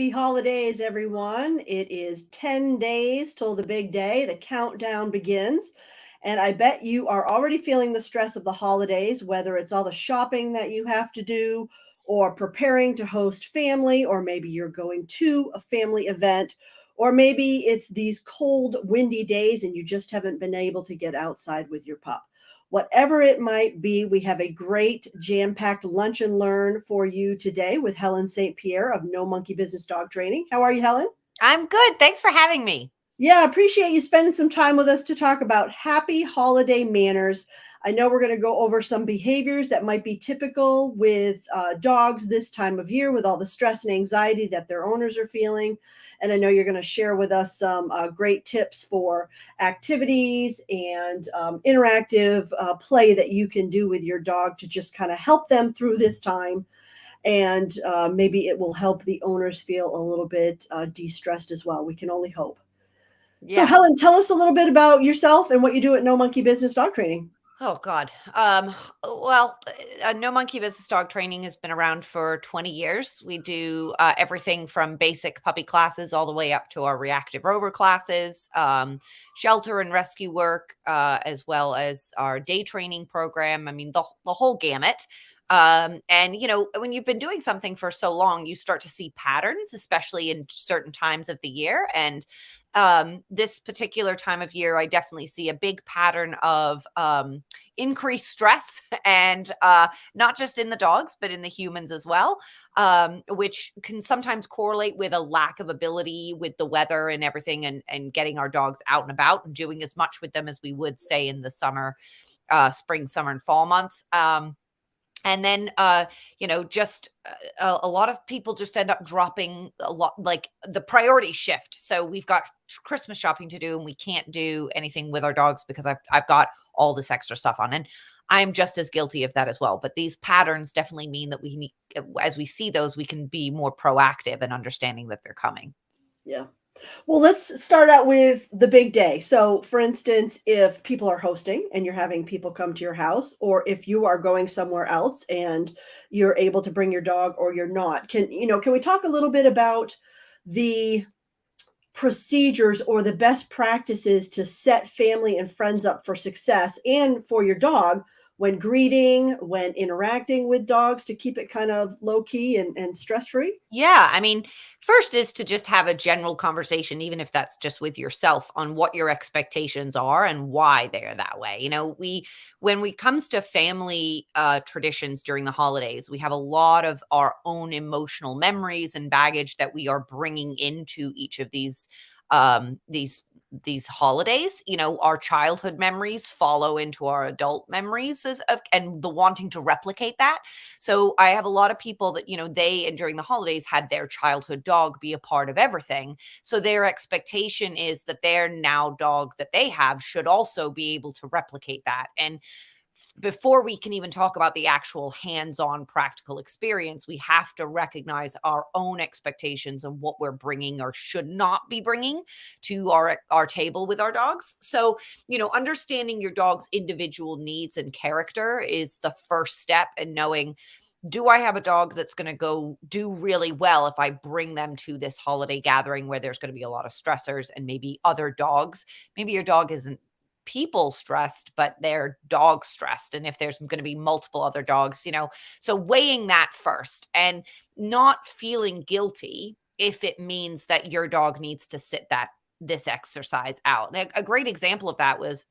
Happy holidays, everyone. It is 10 days till the big day. The countdown begins. And I bet you are already feeling the stress of the holidays, whether it's all the shopping that you have to do, or preparing to host family, or maybe you're going to a family event, or maybe it's these cold, windy days and you just haven't been able to get outside with your pup. Whatever it might be, we have a great jam-packed lunch and learn for you today with Helen St. Pierre of No Monkey Business Dog Training. How are you, Helen? I'm good. Thanks for having me. Yeah, I appreciate you spending some time with us to talk about happy holiday manners. I know we're going to go over some behaviors that might be typical with dogs this time of year with all the stress and anxiety that their owners are feeling. And I know you're going to share with us some great tips for activities and interactive play that you can do with your dog to just kind of help them through this time. And maybe it will help the owners feel a little bit de-stressed as well. We can only hope. So, Yeah. Helen, tell us a little bit about yourself and what you do at No Monkey Business Dog Training. Oh God. No Monkey Business Dog Training has been around for 20 years. We do everything from basic puppy classes all the way up to our reactive rover classes, shelter and rescue work, as well as our day training program. I mean, the whole gamut. And when you've been doing something for so long, you start to see patterns, especially in certain times of the year. And this particular time of year, I definitely see a big pattern of increased stress and not just in the dogs, but in the humans as well, which can sometimes correlate with a lack of ability with the weather and everything and getting our dogs out and about and doing as much with them as we would say in the summer, spring, summer, and fall months. And then, just a lot of people just end up dropping a lot, like the priority shift. So we've got Christmas shopping to do and we can't do anything with our dogs because I've got all this extra stuff on. And I'm just as guilty of that as well. But these patterns definitely mean that we need, as we see those, we can be more proactive in understanding that they're coming. Yeah. Well, let's start out with the big day. So, for instance, if people are hosting and you're having people come to your house, or if you are going somewhere else and you're able to bring your dog or you're not, can we talk a little bit about the procedures or the best practices to set family and friends up for success and for your dog when greeting, when interacting with dogs to keep it kind of low key and stress free? Yeah. I mean, first is to just have a general conversation, even if that's just with yourself, on what your expectations are and why they're that way. When we comes to family traditions during the holidays, we have a lot of our own emotional memories and baggage that we are bringing into each of these holidays. Our childhood memories follow into our adult memories and the wanting to replicate that. So I have a lot of people that they, and during the holidays, had their childhood dog be a part of everything, so their expectation is that their now dog that they have should also be able to replicate that. And before we can even talk about the actual hands-on practical experience, we have to recognize our own expectations and what we're bringing or should not be bringing to our table with our dogs. So, understanding your dog's individual needs and character is the first step in knowing, do I have a dog that's going to go do really well if I bring them to this holiday gathering where there's going to be a lot of stressors and maybe other dogs? Maybe your dog isn't people stressed, but they're dog stressed. And if there's going to be multiple other dogs, so weighing that first and not feeling guilty if it means that your dog needs to sit this exercise out. And a great example of that was,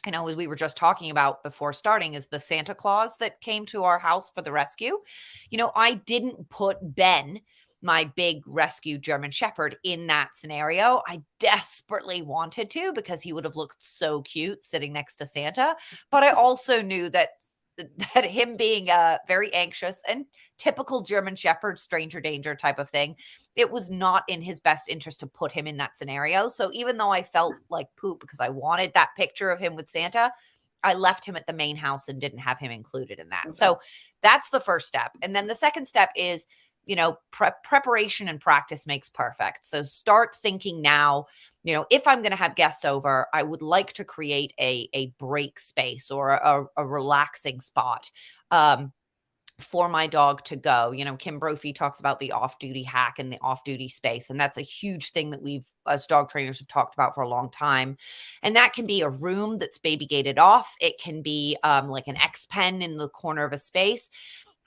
as we were just talking about before starting, is the Santa Claus that came to our house for the rescue. I didn't put Ben, my big rescue German Shepherd, in that scenario. I desperately wanted to because he would have looked so cute sitting next to Santa. But I also knew that him being very anxious and typical German Shepherd, stranger danger type of thing, it was not in his best interest to put him in that scenario. So even though I felt like poop because I wanted that picture of him with Santa, I left him at the main house and didn't have him included in that. Okay. So that's the first step. And then the second step is, preparation and practice makes perfect. So start thinking now, if I'm going to have guests over, I would like to create a break space or a relaxing spot. for my dog to go. Kim Brophy talks about the off-duty hack and the off-duty space, and that's a huge thing that we've, as dog trainers, have talked about for a long time. And that can be a room that's baby gated off. It can be like an X pen in the corner of a space.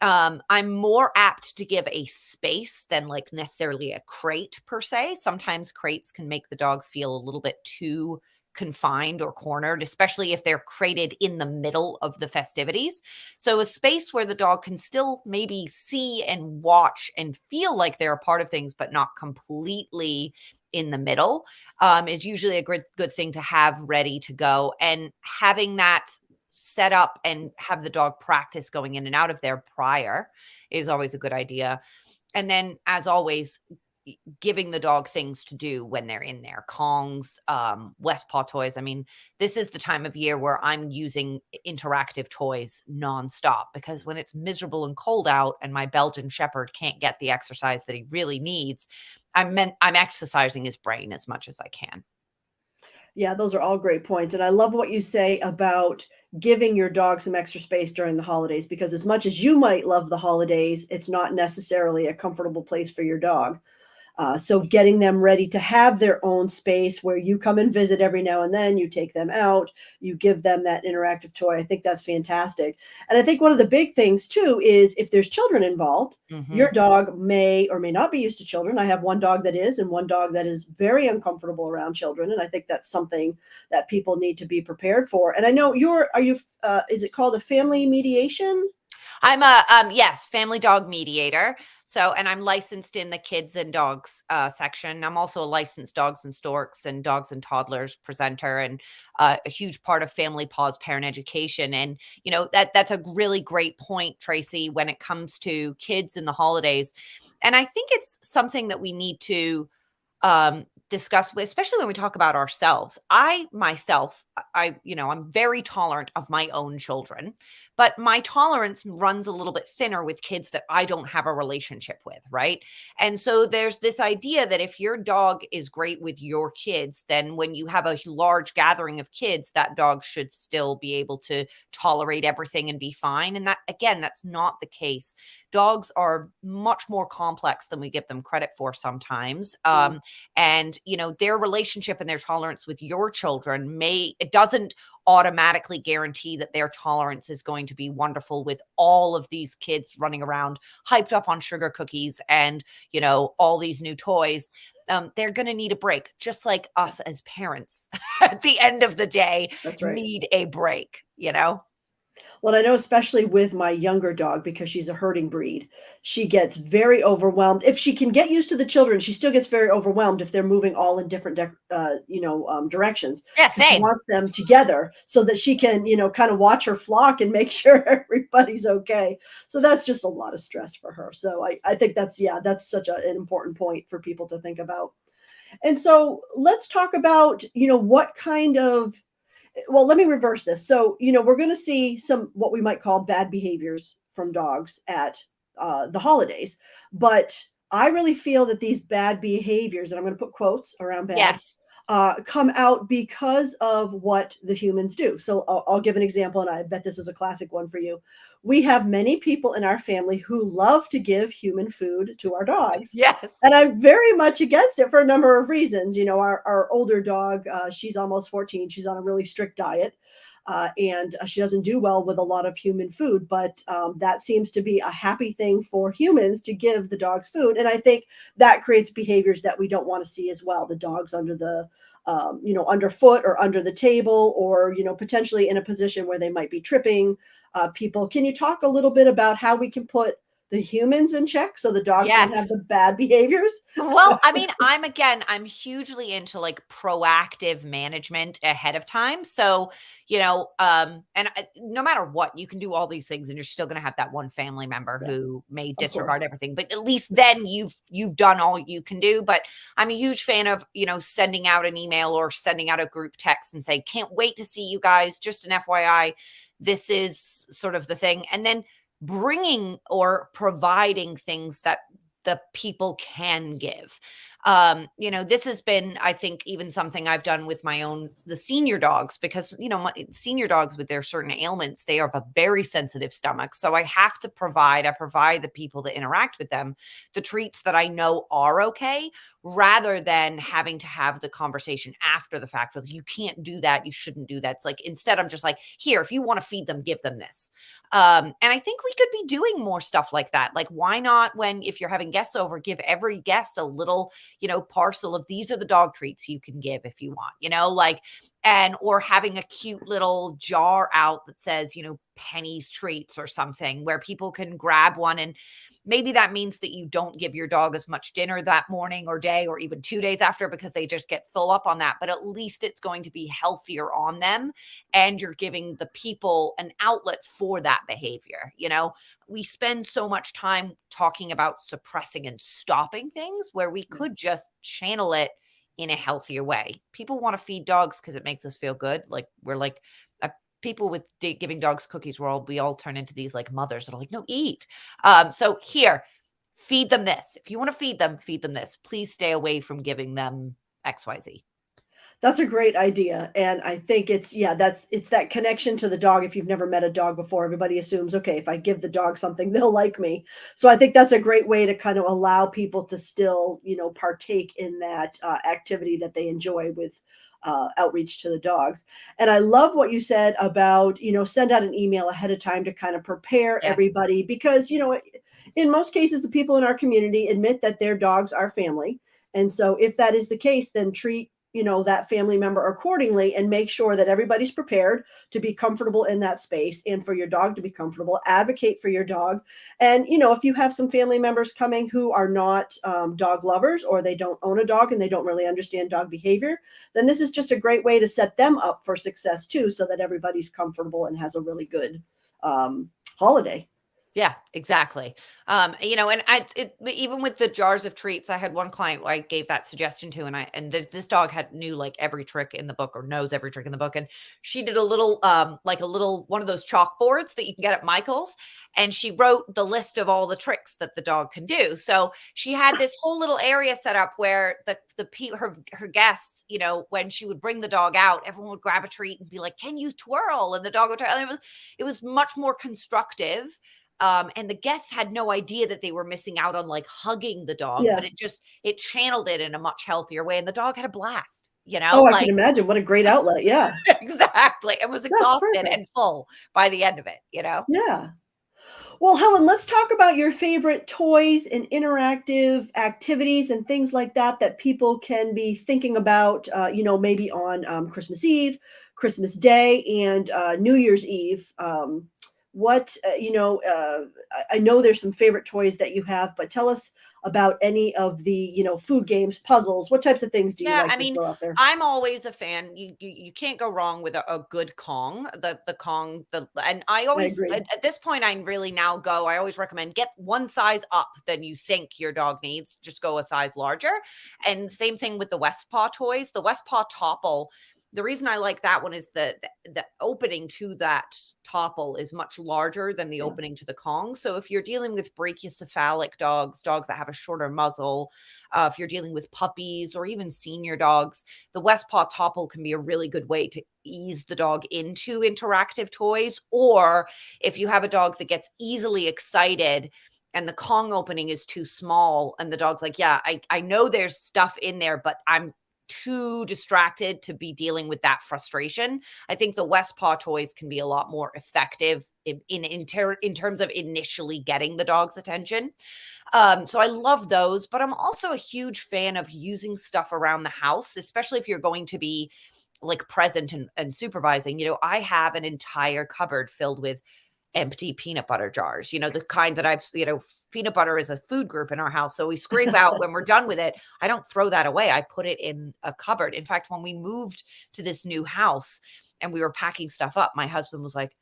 I'm more apt to give a space than like necessarily a crate per se. Sometimes crates can make the dog feel a little bit too confined or cornered, especially if they're crated in the middle of the festivities. So a space where the dog can still maybe see and watch and feel like they're a part of things, but not completely in the middle, is usually a good thing to have ready to go. And having that set up and have the dog practice going in and out of there prior is always a good idea. And then, as always, giving the dog things to do when they're in there. Kongs, West Paw toys. I mean, this is the time of year where I'm using interactive toys nonstop, because when it's miserable and cold out and my Belgian Shepherd can't get the exercise that he really needs, I'm exercising his brain as much as I can. Yeah, those are all great points. And I love what you say about giving your dog some extra space during the holidays, because as much as you might love the holidays, it's not necessarily a comfortable place for your dog. So getting them ready to have their own space where you come and visit every now and then, you take them out, you give them that interactive toy. I think that's fantastic. And I think one of the big things too is if there's children involved, your dog may or may not be used to children. I have one dog that is, and one dog that is very uncomfortable around children. And I think that's something that people need to be prepared for. And I know is it called a family mediation? I'm a yes, family dog mediator. So, and I'm licensed in the kids and dogs section. I'm also a licensed dogs and storks and dogs and toddlers presenter, and a huge part of Family Paws parent education. And that's a really great point, Traci, when it comes to kids in the holidays. And I think it's something that we need to discuss with, especially when we talk about ourselves. I myself, I'm very tolerant of my own children, but my tolerance runs a little bit thinner with kids that I don't have a relationship with, right? And so there's this idea that if your dog is great with your kids, then when you have a large gathering of kids, that dog should still be able to tolerate everything and be fine. And that, again, that's not the case. Dogs are much more complex than we give them credit for sometimes. And their relationship and their tolerance with your children it doesn't automatically guarantee that their tolerance is going to be wonderful with all of these kids running around hyped up on sugar cookies and all these new toys. They're going to need a break, just like us as parents at the end of the day. That's right. Need a break. Well, I know especially with my younger dog, because she's a herding breed, she gets very overwhelmed. If she can get used to the children, she still gets very overwhelmed if they're moving all in different, directions. Yeah, So she same. wants them together so that she can, kind of watch her flock and make sure everybody's okay. So that's just a lot of stress for her. So I think that's such an important point for people to think about. And so let's talk about, what kind of, well, let me reverse this. So, we're going to see some what we might call bad behaviors from dogs at the holidays. But I really feel that these bad behaviors, and I'm going to put quotes around bad, Yes. Come out because of what the humans do. So I'll give an example, and I bet this is a classic one for you. We have many people in our family who love to give human food to our dogs. Yes. And I'm very much against it for a number of reasons. Our older dog, she's almost 14. She's on a really strict diet. And she doesn't do well with a lot of human food, but that seems to be a happy thing for humans to give the dogs food. And I think that creates behaviors that we don't want to see as well. The dogs under the, underfoot or under the table, or, potentially in a position where they might be tripping people. Can you talk a little bit about how we can put the humans in check so the dogs don't have the bad behaviors? Well, I mean, I'm hugely into like proactive management ahead of time. So, no matter what, you can do all these things and you're still going to have that one family member who may disregard everything, but at least then you've done all you can do. But I'm a huge fan of, sending out an email or sending out a group text and say, can't wait to see you guys. Just an FYI, this is sort of the thing. And then bringing or providing things that the people can give. This has been, I think, even something I've done with the senior dogs, because, my senior dogs with their certain ailments, they have a very sensitive stomach. So I provide the people that interact with them the treats that I know are okay, rather than having to have the conversation after the fact with, you can't do that, you shouldn't do that. It's like, instead, I'm just like, here, if you want to feed them, give them this. And I think we could be doing more stuff like that. Like, why not, if you're having guests over, give every guest a little, parcel of, these are the dog treats you can give if you want, or having a cute little jar out that says, Penny's treats or something, where people can grab one. And maybe that means that you don't give your dog as much dinner that morning or day or even 2 days after, because they just get full up on that. But at least it's going to be healthier on them. And you're giving the people an outlet for that behavior. We spend so much time talking about suppressing and stopping things, where we could just channel it in a healthier way. People want to feed dogs because it makes us feel good. Like, we're like, people with giving dogs cookies, we all turn into these like mothers that are like, no, eat. So here, feed them this. If you want to feed them this. Please stay away from giving them XYZ. That's a great idea. And I think it's that connection to the dog. If you've never met a dog before, everybody assumes, okay, if I give the dog something, they'll like me. So I think that's a great way to kind of allow people to still, partake in that activity that they enjoy with outreach to the dogs. And I love what you said about, send out an email ahead of time to kind of prepare Yes. everybody, because, in most cases, the people in our community admit that their dogs are family. And so if that is the case, then treat that family member accordingly, and make sure that everybody's prepared to be comfortable in that space, and for your dog to be comfortable. Advocate for your dog. And if you have some family members coming who are not dog lovers, or they don't own a dog and they don't really understand dog behavior, then this is just a great way to set them up for success too, so that everybody's comfortable and has a really good holiday. Yeah, exactly. And even with the jars of treats, I had one client I gave that suggestion to, and this dog knew like every trick in the book, or knows every trick in the book. And she did a little, one of those chalkboards that you can get at Michael's. And she wrote the list of all the tricks that the dog can do. So she had this whole little area set up where her guests, when she would bring the dog out, everyone would grab a treat and be like, can you twirl? And the dog would twirl. And it was much more constructive. And the guests had no idea that they were missing out on like hugging the dog, but it channeled it in a much healthier way. And the dog had a blast, Oh, I can imagine. What a great outlet. Yeah. Exactly. It was exhausted and full by the end of it, Yeah. Well, Helen, let's talk about your favorite toys and interactive activities and things like that that people can be thinking about, maybe on Christmas Eve, Christmas Day, and New Year's Eve. I know there's some favorite toys that you have, but tell us about any of the, food games, puzzles. What types of things do you like to throw out there? I'm always a fan. You can't go wrong with a good Kong. And I always, agree. at this point, I always recommend get one size up than you think your dog needs. Just go a size larger. And same thing with the Westpaw toys. The Westpaw Topple. The reason I like that one is the opening to that topple is much larger than the opening to the Kong. So if you're dealing with brachycephalic dogs that have a shorter muzzle, if you're dealing with puppies or even senior dogs, the Westpaw Topple can be a really good way to ease the dog into interactive toys. Or if you have a dog that gets easily excited and the Kong opening is too small and the dog's like, yeah, I know there's stuff in there, but I'm too distracted to be dealing with that frustration. I think the Westpaw toys can be a lot more effective in terms of initially getting the dog's attention. So I love those, but I'm also a huge fan of using stuff around the house, especially if you're going to be like present and supervising. I have an entire cupboard filled with empty peanut butter jars, the kind that peanut butter is a food group in our house. So we scrape out when we're done with it. I don't throw that away. I put it in a cupboard. In fact, when we moved to this new house and we were packing stuff up, my husband was like,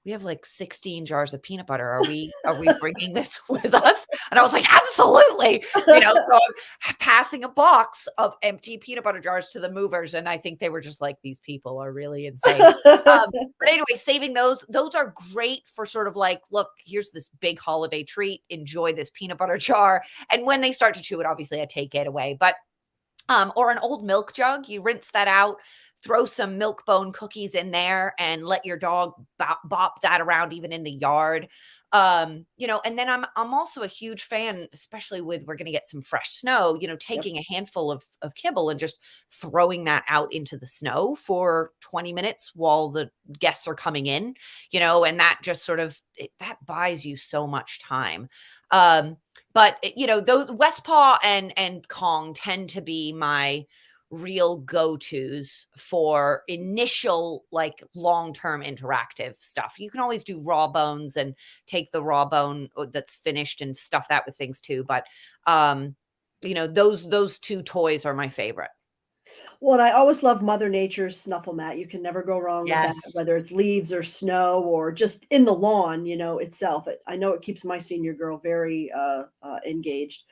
we have like 16 jars of peanut butter. Are we bringing this with us? And I was like, absolutely. So I'm passing a box of empty peanut butter jars to the movers. And I think they were just like, these people are really insane. But anyway, saving those are great for sort of like, look, here's this big holiday treat. Enjoy this peanut butter jar. And when they start to chew it, obviously I take it away. But or an old milk jug, you rinse that out, throw some milk bone cookies in there, and let your dog bop that around even in the yard. And then I'm also a huge fan, especially with we're going to get some fresh snow, Yep. taking a handful of kibble and just throwing that out into the snow for 20 minutes while the guests are coming in, and that just sort of that buys you so much time. But those Westpaw and Kong tend to be my real go-tos for initial, like, long-term interactive stuff. You can always do raw bones and take the raw bone that's finished and stuff that with things too. But those two toys are my favorite. Well, and I always love Mother Nature's snuffle mat. You can never go wrong with that, Yes. whether it's leaves or snow or just in the lawn, itself. I know it keeps my senior girl very engaged.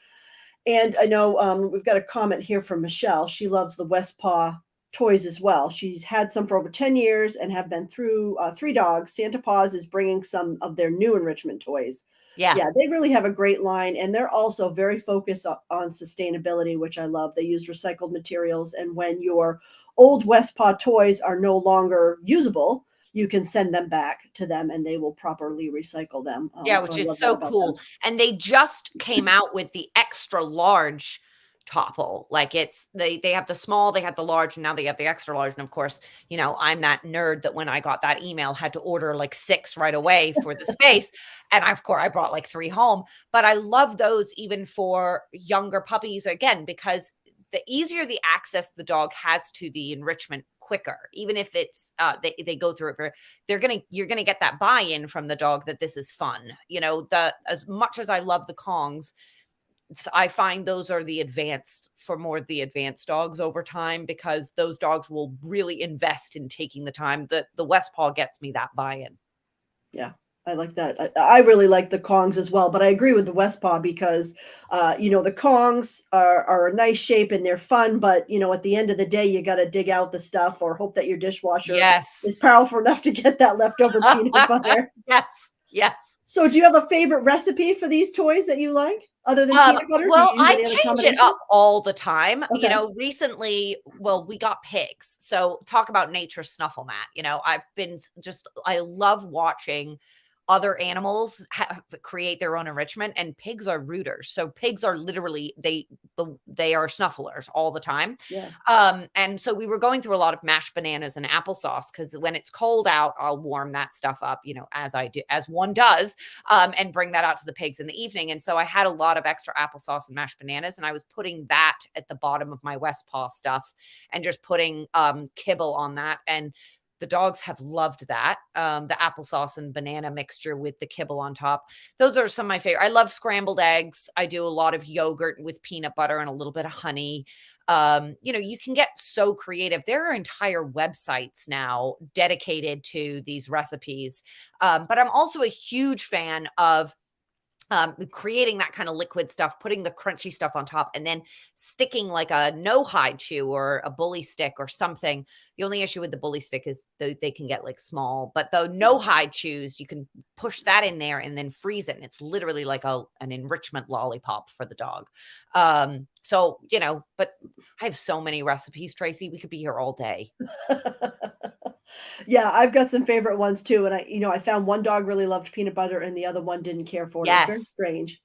And I know we've got a comment here from Michelle. She loves the Westpaw toys as well. She's had some for over 10 years and have been through three dogs. Santa Paws is bringing some of their new enrichment toys. Yeah. Yeah, they really have a great line, and they're also very focused on sustainability, which I love. They use recycled materials, and when your old Westpaw toys are no longer usable, you can send them back to them, and they will properly recycle them. Yeah, So which I is love that so about cool. them. And they just came out with the extra large topple. Like they have the small, they have the large, and now they have the extra large. And of course, I'm that nerd that when I got that email had to order like 6 right away for the space. And of course I brought like 3 home. But I love those even for younger puppies again, because the easier the access the dog has to the enrichment quicker, even if it's they go through it for you're gonna get that buy-in from the dog that this is fun. The as much as I love the Kongs, I find those are the advanced for more of the advanced dogs over time, because those dogs will really invest in taking the time. The Westpaw gets me that buy-in. Yeah, I like that. I really like the Kongs as well, but I agree with the Westpaw because, the Kongs are a nice shape and they're fun, but at the end of the day, you got to dig out the stuff or hope that your dishwasher Yes. is powerful enough to get that leftover peanut butter. Yes. Yes. So, do you have a favorite recipe for these toys that you like other than peanut butter? Do Well, you use I any other change it up combinations? all the time. Okay. Recently, well, we got pigs. So talk about nature snuffle mat. I've been I love watching other animals create their own enrichment, and pigs are rooters. So pigs are literally they are snufflers all the time. Yeah. And so we were going through a lot of mashed bananas and applesauce, because when it's cold out, I'll warm that stuff up, as I do, as one does, and bring that out to the pigs in the evening. And so I had a lot of extra applesauce and mashed bananas, and I was putting that at the bottom of my Westpaw stuff and just putting kibble on that. And the dogs have loved that. The applesauce and banana mixture with the kibble on top. Those are some of my favorite. I love scrambled eggs. I do a lot of yogurt with peanut butter and a little bit of honey. You can get so creative. There are entire websites now dedicated to these recipes. But I'm also a huge fan of creating that kind of liquid stuff, putting the crunchy stuff on top, and then sticking like a no hide chew or a bully stick or something. The only issue with the bully stick is they can get like small, but the no hide chews, you can push that in there and then freeze it. And it's literally like an enrichment lollipop for the dog. But I have so many recipes, Tracy. We could be here all day. Yeah, I've got some favorite ones too, and I found one dog really loved peanut butter and the other one didn't care for it. It was very Yes. strange.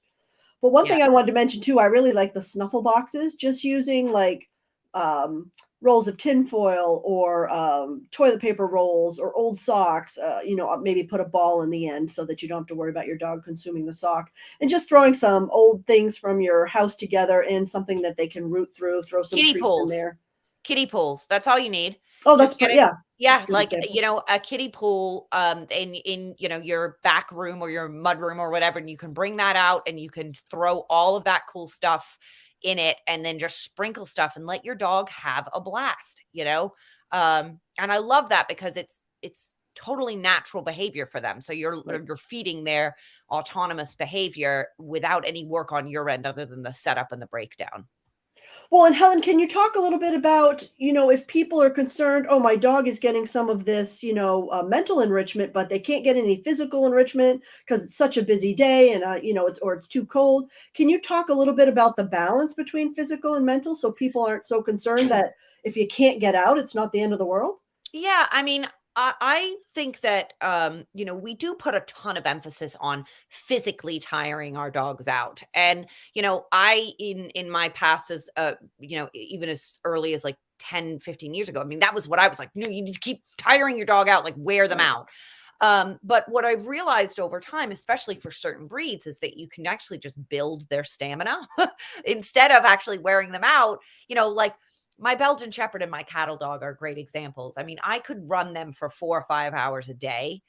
But one Yeah. thing I wanted to mention too, I really like the snuffle boxes, just using like rolls of tinfoil or toilet paper rolls or old socks, maybe put a ball in the end so that you don't have to worry about your dog consuming the sock. And just throwing some old things from your house together in something that they can root through, throw some Kiddie treats in pools. there. Kiddie pools. That's all you need. Oh, Just get it. yeah, that's a Yeah, good like, example. a kiddie pool, in, your back room or your mud room or whatever, and you can bring that out and you can throw all of that cool stuff in it and then just sprinkle stuff and let your dog have a blast. And I love that because it's totally natural behavior for them. So Right. you're feeding their autonomous behavior without any work on your end other than the setup and the breakdown. Well, and Helen, can you talk a little bit about, if people are concerned, oh, my dog is getting some of this, mental enrichment, but they can't get any physical enrichment because it's such a busy day and, it's too cold. Can you talk a little bit about the balance between physical and mental so people aren't so concerned that if you can't get out, it's not the end of the world? Yeah, I mean, I think that we do put a ton of emphasis on physically tiring our dogs out. And, I in my past as even as early as like 10, 15 years ago, I mean, that was what I was like, no, you need to keep tiring your dog out, like wear them Right. out. But what I've realized over time, especially for certain breeds, is that you can actually just build their stamina instead of actually wearing them out. Like my Belgian Shepherd and my cattle dog are great examples. I mean, I could run them for 4 or 5 hours a day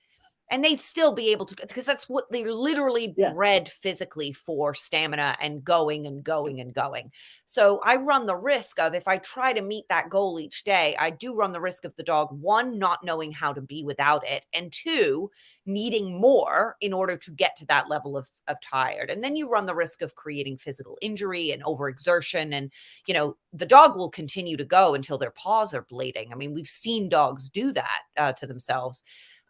and they'd still be able to, because that's what they're literally Yeah. bred physically for, stamina and going and going and going. So I run the risk of, if I try to meet that goal each day, I do run the risk of the dog, one, not knowing how to be without it, and two, needing more in order to get to that level of tired. And then you run the risk of creating physical injury and overexertion. And, the dog will continue to go until their paws are bleeding. I mean, we've seen dogs do that to themselves.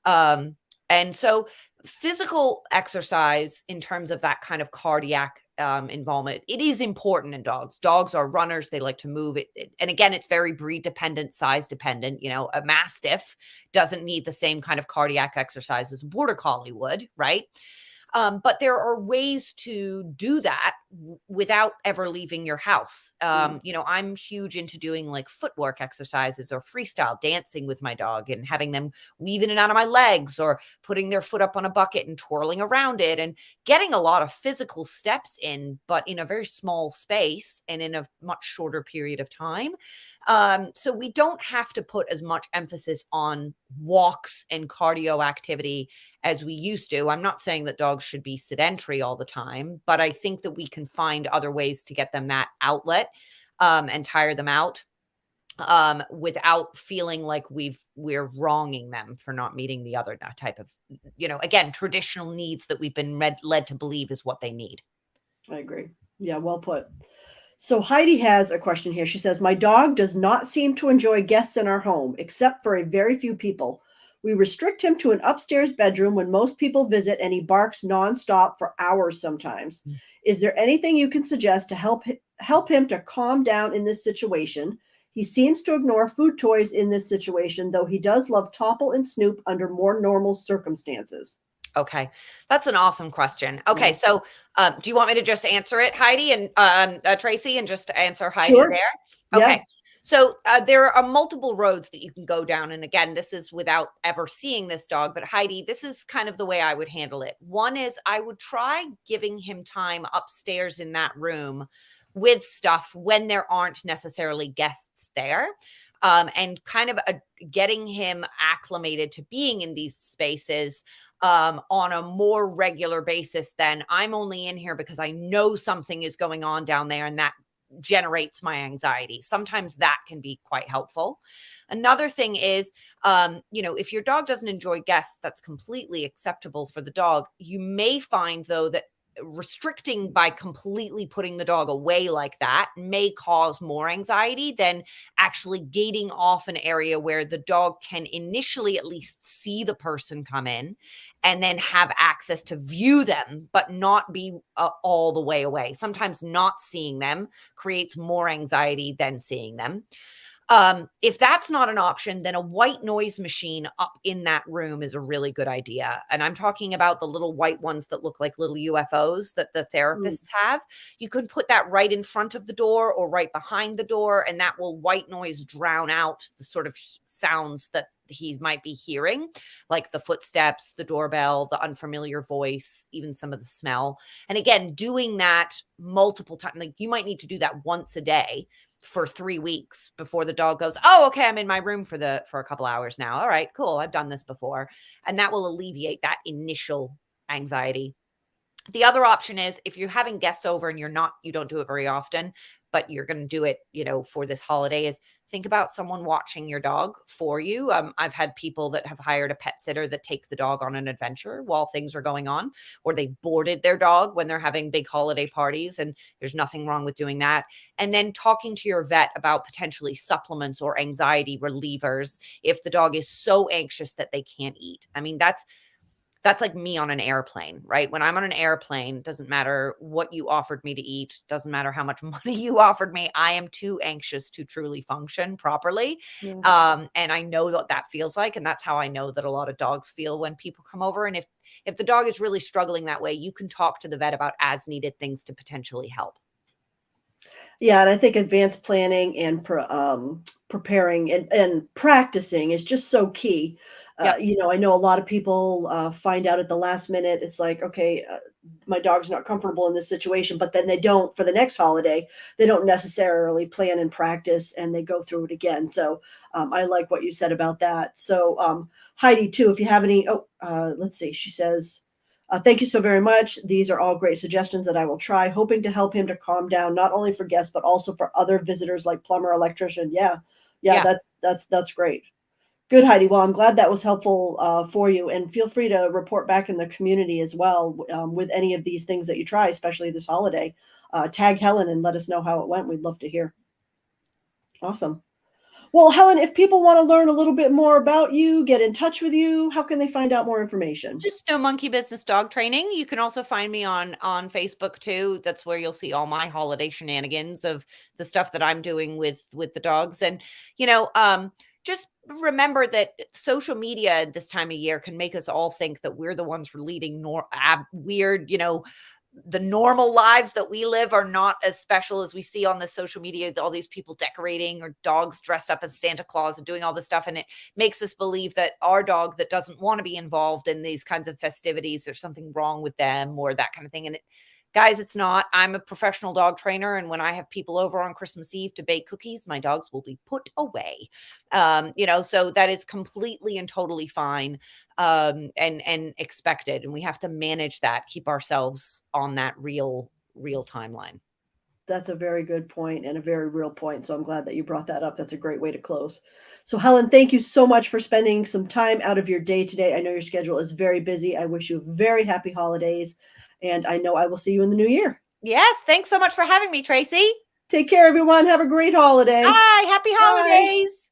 Um, and so physical exercise in terms of that kind of cardiac involvement, it is important in dogs. Dogs are runners. They like to move it. And again, it's very breed dependent, size dependent. A Mastiff doesn't need the same kind of cardiac exercise as a Border Collie would, right? But there are ways to do that without ever leaving your house. Mm. I'm huge into doing like footwork exercises or freestyle dancing with my dog and having them weave in and out of my legs, or putting their foot up on a bucket and twirling around it, and getting a lot of physical steps in, but in a very small space and in a much shorter period of time. So we don't have to put as much emphasis on walks and cardio activity as we used to. I'm not saying that dogs should be sedentary all the time, but I think that we can find other ways to get them that outlet and tire them out without feeling like we're wronging them for not meeting the other type of, again, traditional needs that we've been led to believe is what they need. I agree. Yeah, well put. So Heidi has a question here. She says, my dog does not seem to enjoy guests in our home, except for a very few people. We restrict him to an upstairs bedroom when most people visit, and he barks nonstop for hours sometimes. Is there anything you can suggest to help him to calm down in this situation? He seems to ignore food toys in this situation, though he does love Topple and Snoop under more normal circumstances. Okay. That's an awesome question. Okay. Mm. So, do you want me to just answer it, Heidi and Tracy, and just answer Heidi Sure. there? Yeah. Okay. So, there are multiple roads that you can go down. And again, this is without ever seeing this dog, but Heidi, this is kind of the way I would handle it. One is I would try giving him time upstairs in that room with stuff when there aren't necessarily guests there. And kind of getting him acclimated to being in these spaces on a more regular basis than, I'm only in here because I know something is going on down there and that generates my anxiety. Sometimes that can be quite helpful. Another thing is, if your dog doesn't enjoy guests, that's completely acceptable for the dog. You may find, though, that restricting by completely putting the dog away like that may cause more anxiety than actually gating off an area where the dog can initially at least see the person come in and then have access to view them, but not be all the way away. Sometimes not seeing them creates more anxiety than seeing them. If that's not an option, then a white noise machine up in that room is a really good idea. And I'm talking about the little white ones that look like little UFOs that the Mm. therapists have. You can put that right in front of the door or right behind the door, and that will white noise drown out the sort of sounds that he might be hearing, like the footsteps, the doorbell, the unfamiliar voice, even some of the smell. And again, doing that multiple times, like you might need to do that once a day for 3 weeks before the dog goes, oh, okay, I'm in my room for a couple hours now. All right, cool. I've done this before. And that will alleviate that initial anxiety. The other option is, if you're having guests over and you don't do it very often, but you're going to do it, for this holiday, is think about someone watching your dog for you. I've had people that have hired a pet sitter that take the dog on an adventure while things are going on, or they boarded their dog when they're having big holiday parties, and there's nothing wrong with doing that. And then talking to your vet about potentially supplements or anxiety relievers if the dog is so anxious that they can't eat. I mean, that's like me on an airplane, right? When I'm on an airplane, doesn't matter what you offered me to eat, doesn't matter how much money you offered me, I am too anxious to truly function properly. Yeah. And I know what that feels like, and that's how I know that a lot of dogs feel when people come over. And if the dog is really struggling that way, you can talk to the vet about as needed things to potentially help. Yeah, and I think advanced planning and preparing and practicing is just so key. Yep. I know a lot of people find out at the last minute. It's like, okay, my dog's not comfortable in this situation, but then they don't for the next holiday. They don't necessarily plan and practice, and they go through it again. So I like what you said about that. So Heidi, too, if you have any, let's see, she says. Thank you so very much. These are all great suggestions that I will try, hoping to help him to calm down, not only for guests, but also for other visitors like plumber, electrician. Yeah. Yeah, Yeah. that's great. Good, Heidi. Well, I'm glad that was helpful for you. And feel free to report back in the community as well with any of these things that you try, especially this holiday. Tag Helen and let us know how it went. We'd love to hear. Awesome. Well, Helen, if people want to learn a little bit more about you, get in touch with you, how can they find out more information? Just No Monkey Business Dog Training. You can also find me on Facebook too. That's where you'll see all my holiday shenanigans of the stuff that I'm doing with the dogs. And just remember that social media this time of year can make us all think that we're the ones leading weird, the normal lives that we live are not as special as we see on the social media, all these people decorating or dogs dressed up as Santa Claus and doing all this stuff. And it makes us believe that our dog that doesn't want to be involved in these kinds of festivities, there's something wrong with them or that kind of thing. And guys, it's not. I'm a professional dog trainer. And when I have people over on Christmas Eve to bake cookies, my dogs will be put away. So that is completely and totally fine. And expected. And we have to manage that, keep ourselves on that real timeline. That's a very good point and a very real point. So I'm glad that you brought that up. That's a great way to close. So, Helen, thank you so much for spending some time out of your day today. I know your schedule is very busy. I wish you very happy holidays. And I know I will see you in the new year. Yes. Thanks so much for having me, Traci. Take care, everyone. Have a great holiday. Bye. Happy holidays. Bye.